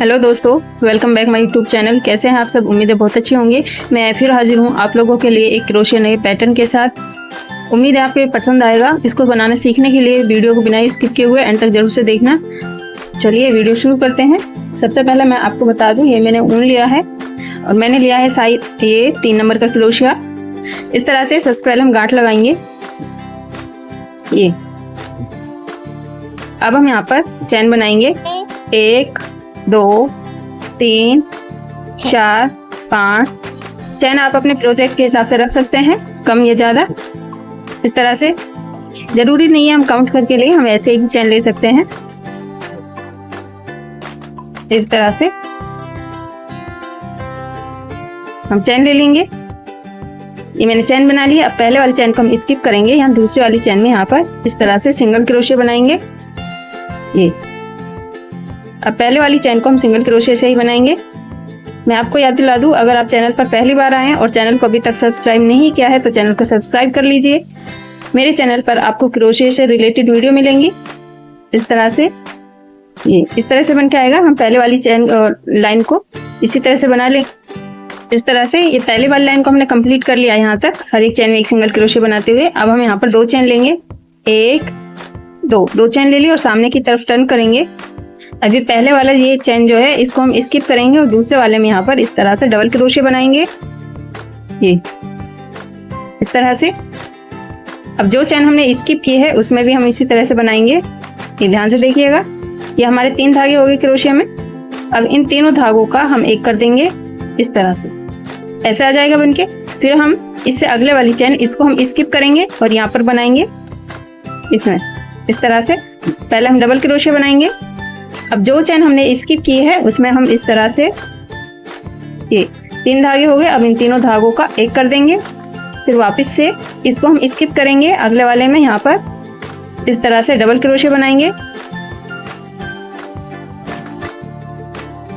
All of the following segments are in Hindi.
हेलो दोस्तों, welcome back my YouTube channel. कैसे हैं आप सब? उम्मीद है बहुत अच्छे होंगे। मैं फिर हाजिर हूं आप लोगों के लिए एक क्रोशिया नए पैटर्न के साथ। उम्मीद है आपको ये पसंद आएगा। इसको बनाना सीखने के लिए वीडियो को बिना स्किप किए हुए एंड तक जरूर से देखना। चलिए वीडियो शुरू करते हैं। सबसे पहले मैं आपको बता दूं, ये मैंने ऊन लिया है और मैंने लिया है साइज ये 3 नंबर का क्रोशिया। इस तरह से सबसे पहले हम गांठ लगाएंगे। ये अब हम यहाँ पर चैन बनाएंगे 1 2 3 4 5। चैन आप अपने प्रोजेक्ट के हिसाब से रख सकते हैं, कम या ज़्यादा। इस तरह से जरूरी नहीं है हम काउंट करके लें, हम ऐसे ही चैन ले सकते हैं। इस तरह से हम चैन ले लेंगे। ये मैंने चैन बना लिया। अब पहले वाली चैन को हम स्किप करेंगे, यहाँ दूसरी वाली चैन में यहाँ पर इस तरह से सिंगल क्रोशिया बनाएंगे। ये अब पहले वाली चैन को हम सिंगल क्रोशिया से ही बनाएंगे। मैं आपको याद दिला दूं, अगर आप चैनल पर पहली बार आए हैं और चैनल को अभी तक सब्सक्राइब नहीं किया है तो चैनल को सब्सक्राइब कर लीजिए। मेरे चैनल पर आपको क्रोशिया से रिलेटेड वीडियो मिलेंगी। इस तरह से ये इस तरह से बन के आएगा। हम पहले वाली चैन लाइन को इसी तरह से बना लें। इस तरह से ये पहली वाली लाइन को हमने कंप्लीट कर लिया यहाँ तक, हर एक चैन में एक सिंगल क्रोशिया बनाते हुए। अब हम यहाँ पर 2 चैन लेंगे, 1 2 चैन ले ली और सामने की तरफ टर्न करेंगे। अभी पहले वाला ये चैन जो है इसको हम स्किप करेंगे और दूसरे वाले में यहाँ पर इस तरह से डबल क्रोशिया बनाएंगे। ये इस तरह से। अब जो चैन हमने स्किप की है उसमें भी हम इसी तरह से बनाएंगे। ये ध्यान से देखिएगा। ये हमारे 3 धागे हो गए क्रोशिया में। अब इन तीनों धागों का हम एक कर देंगे इस तरह से, ऐसे आ जाएगा बनके। फिर हम इससे अगले वाली चैन इसको हम स्किप करेंगे और यहाँ पर बनाएंगे इसमें इस तरह से। पहले हम डबल क्रोशिया बनाएंगे। अब जो चैन हमने स्किप की है उसमें हम इस तरह से, ये 3 धागे हो गए। अब इन तीनों धागों का एक कर देंगे। फिर वापस से इसको हम स्किप करेंगे, अगले वाले में यहाँ पर इस तरह से डबल क्रोशिया बनाएंगे।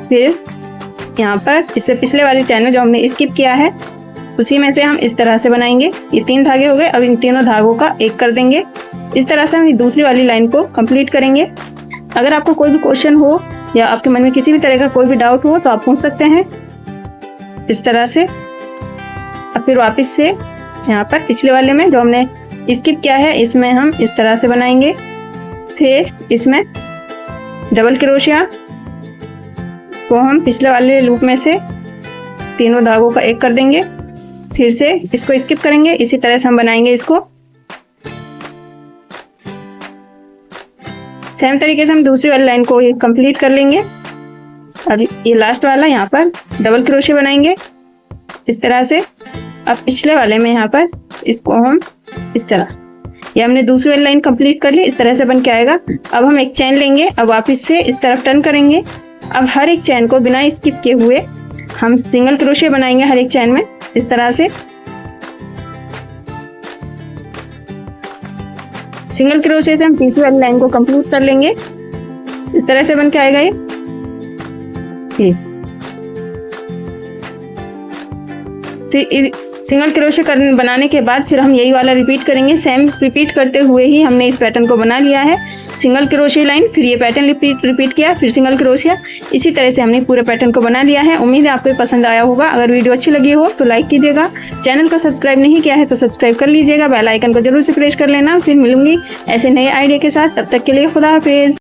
फिर यहाँ पर इससे पिछले वाली चैन में जो हमने स्किप किया है उसी में से हम इस तरह से बनाएंगे। ये 3 धागे हो गए। अब इन तीनों धागों का एक कर देंगे। इस तरह से हम दूसरी वाली लाइन को कंप्लीट करेंगे। अगर आपको कोई भी क्वेश्चन हो या आपके मन में किसी भी तरह का कोई भी डाउट हो तो आप पूछ सकते हैं इस तरह से। अब फिर वापस से यहाँ पर पिछले वाले में जो हमने स्किप किया है इसमें हम इस तरह से बनाएंगे। फिर इसमें डबल क्रोशिया, इसको हम पिछले वाले लूप में से तीनों धागों का एक कर देंगे। फिर से इसको स्किप करेंगे। इसी तरह से हम बनाएंगे इसको। सेम तरीके से हम दूसरी वाली लाइन को कंप्लीट कर लेंगे। अब ये लास्ट वाला यहाँ पर डबल क्रोशिया बनाएंगे इस तरह से। अब पिछले वाले में यहाँ पर इसको हम इस तरह, ये हमने दूसरी वाली लाइन कंप्लीट कर ली। इस तरह से बन के आएगा। अब हम एक चैन लेंगे। अब वापस से इस तरफ टर्न करेंगे। अब हर एक चैन को बिना स्किप किए हुए हम सिंगल क्रोशिया बनाएंगे हर एक चैन में इस तरह से। सिंगल क्रोशिया से हम तीसरी वाली लाइन को कंप्लीट कर लेंगे। इस तरह से बन के आएगा ये। फिर सिंगल क्रोशिया बनाने के बाद फिर हम यही वाला रिपीट करेंगे। सेम रिपीट करते हुए ही हमने इस पैटर्न को बना लिया है। सिंगल क्रोशिया लाइन, फिर ये पैटर्न रिपीट किया, फिर सिंगल क्रोशिया। इसी तरह से हमने पूरे पैटर्न को बना लिया है। उम्मीद है आपको पसंद आया होगा। अगर वीडियो अच्छी लगी हो तो लाइक कीजिएगा। चैनल को सब्सक्राइब नहीं किया है तो सब्सक्राइब कर लीजिएगा। बेल आइकन को जरूर से प्रेस कर लेना। फिर मिलूंगी ऐसे नए आइडिया के साथ। तब तक के लिए खुदा हाफिज।